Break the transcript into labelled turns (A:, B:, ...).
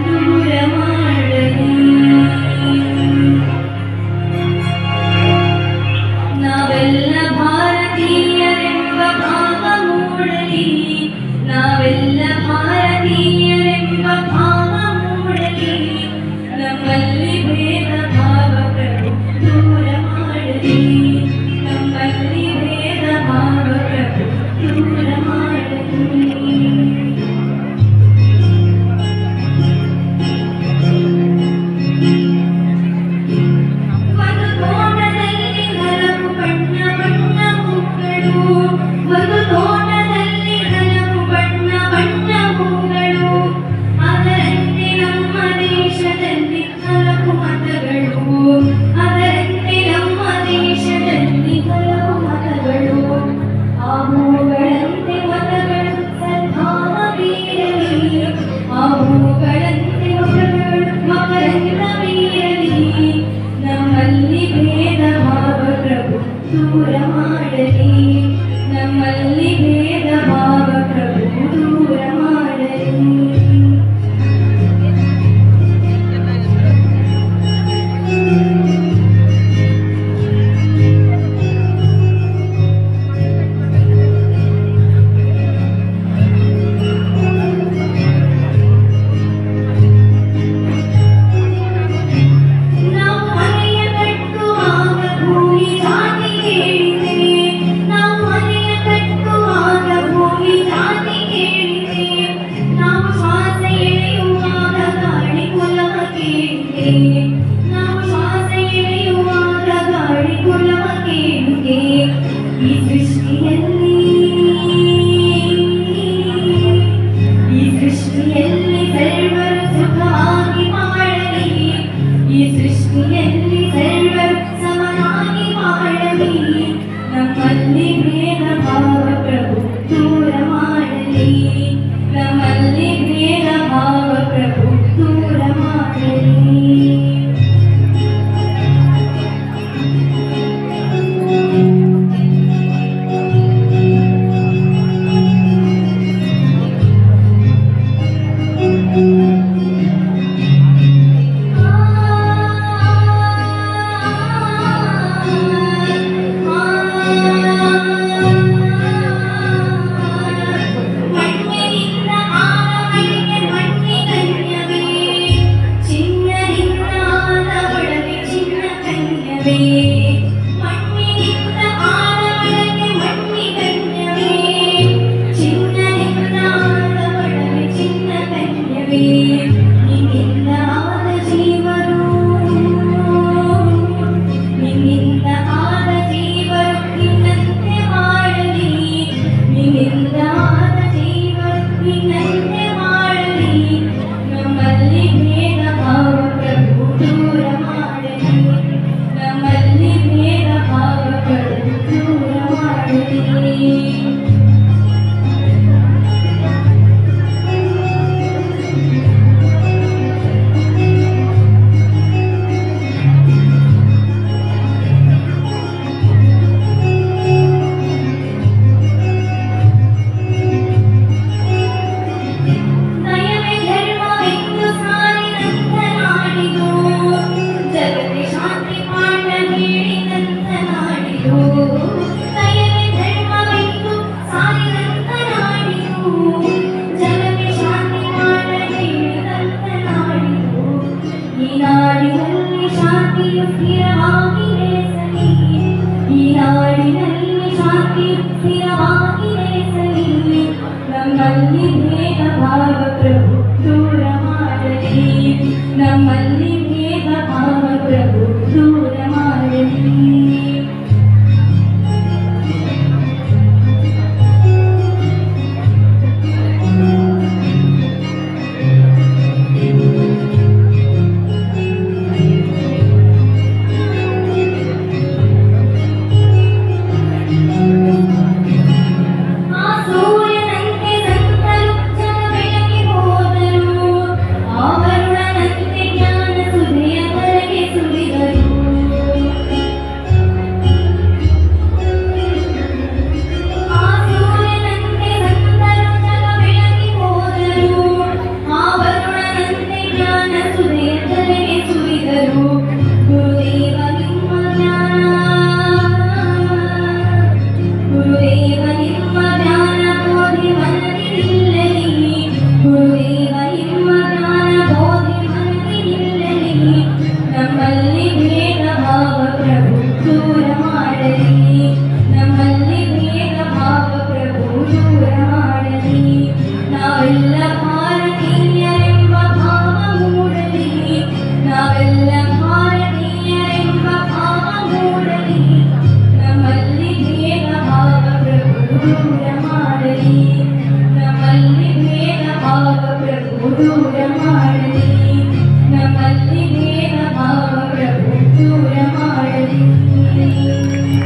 A: ದೂರ ಮಾಡಲಿ. ನಾವೆಲ್ಲ ಭಾರತೀಯರೆಂಬ ಭಾವ ಮೂಡಲಿ. ನಾವೆಲ್ಲ ಭಾರತೀಯರೆಂಬ ಭಾವ ಮೂಡಲಿ. ನಮ್ಮಲ್ಲಿ ಭೇದ ಭಾವ ಪ್ರಭು ದೂರ ಮಾಡಲಿ. ನಮ್ಮಲ್ಲಿ ಭೇದ ಭಾವ ಪ್ರಭು ದೂರ ಮಾಡಲಿ. ಒಂದು ತೋಟದಲ್ಲಿ ಹಲವು ಬಣ್ಣ ಬಣ್ಣ ಹೂಗಳು. ಒಂದು ತೋಟದಲ್ಲಿ ಹಲವು ಬಣ್ಣ ಬಣ್ಣ ಹೂಗಳು. ಅದರಂತೆ ನಮ್ಮ ದೇಶದಲ್ಲಿ ಹಲವು ಮತಗಳು. ಅದರಂತೆ ನಮ್ಮ ದೇಶದಲ್ಲಿ ಹಲವು ಮತಗಳು. ಆ ಹೂಗಳಂತೆ ಮತಗಳು ಸದ್ಭಾವ ಬೀರಲಿ. ಆ ಹೂಗಳಂತೆ ಮತಗಳು ಮಕರಂದ ಬೀರಲಿ. ನಮ್ಮಲ್ಲಿ ಭೇದ ಭಾವ ಪ್ರಭು ದೂರ ಮಾಡಲಿ. ನಮ್ಮಲ್ಲಿ ಭೇದ ಭಾವ ಪ್ರಭು ದೂರ ಮಾಡಲಿ. ನಾವು ಮನೆಯ ಕಟ್ಟುವಾಗ ಭೂಮಿ ಜಾತಿ ಕೇಳಿದೆ. ನಾವು ಮನೆಯ ಕಟ್ಟುವಾಗ ಭೂಮಿ ಜಾತಿ ಕೇಳಿದೆ. ನಾವು ಶ್ವಾಸ ಎಳೆಯುವಾಗ ಗಾಳಿ ಕುಲವ ಕೇಳಿದೆ. ನಾವು ಶ್ವಾಸ ಎಳೆಯುವಾಗ ಗಾಳಿ ಕುಲವ ಕೇಳಿದೆ. ಈ ಸೃಷ್ಟಿಯಲ್ಲಿ ಸರ್ವರು ಸುಖವಾಗಿ ಮಾಡಲಿ. ಈ ಸೃಷ್ಟಿಯಲ್ಲಿ ಸರ್ವರು ಸಮನಾಗಿ ಮಾಡಲಿ. ನಮ್ಮಲ್ಲಿ ಭೇದ ಭಾವ ಪ್ರಭು ದೂರ ಮಾಡಲಿ. ನಮ್ಮಲ್ಲಿ ಭೇದ ಭಾವ ಪ್ರಭು ದೂರ ಮಾಡಲಿ. ಮಣ್ಣಿನಿಂದ ಆನವಳಿಗೆ ಮಣ್ಣಿಗನ್ಯವೇ. ಚಿನ್ನದಿಂದ ಆದ ಒಡವೆ ಚಿನ್ನ ಕನ್ಯವೇ. ಮಣ್ಣಿನಿಂದ ಆನವಳಿಗೆ ಮಣ್ಣಿಗನ್ಯವೇ. ಚಿನ್ನದಿಂದ ಆದ ಒಡವೆ ಚಿನ್ನ ಕನ್ಯವೇ. ನಿನ್ನಿಂದ ಆದ ಜೀವರು. ನಿನ್ನಿಂದ ಆದ ಜೀವರು ನಿನ್ನಂತೆ ಮಾಡಲಿ. ನಿನ್ನಿಂದ ಆದ ಜೀವರು ನಿನ್ನಂತೆ ಮಾಡಲಿ. ನಮ್ಮಲ್ಲಿ ಭೇದ ಭಾವ ಪ್ರಭು ದೂರ ಮಾಡಲಿ. ನಮ್ಮಲ್ಲಿ ಭೇದ ಭಾವ ಪ್ರಭು ದೂರ ಮಾಡಲಿ. ದಯವೇ ಧರ್ಮವೆಂದು ಸಾರಿದಂತ ನಾಡಿದು. ಜಗಕ್ಕೆ ಶಾಂತಿ ಪಾಠ ಹೇಳಿದಂತ ನಾಡಿದು. ದಯವೇ ಧರ್ಮವೆಂದು ಸಾರಿದಂತ ನಾಡಿದು. ಜಗಕ್ಕೆ ಶಾಂತಿ ಪಾಠ ಹೇಳಿದಂತ ನಾಡಿದು. ಈ ನಾಡಿನಲ್ಲಿ ಶಾಂತಿಯು ಸ್ಥಿರವಾಗಿ ನೆಲೆಸಲಿ. ಈ ನಾಡಿನಲ್ಲಿ ಶಾಂತಿಯು ಸ್ಥಿರವಾಗಿ ನೆಲೆಸಲಿ. ನಮ್ಮಲ್ಲಿ ಭೇದ ಭಾವ ಪ್ರಭು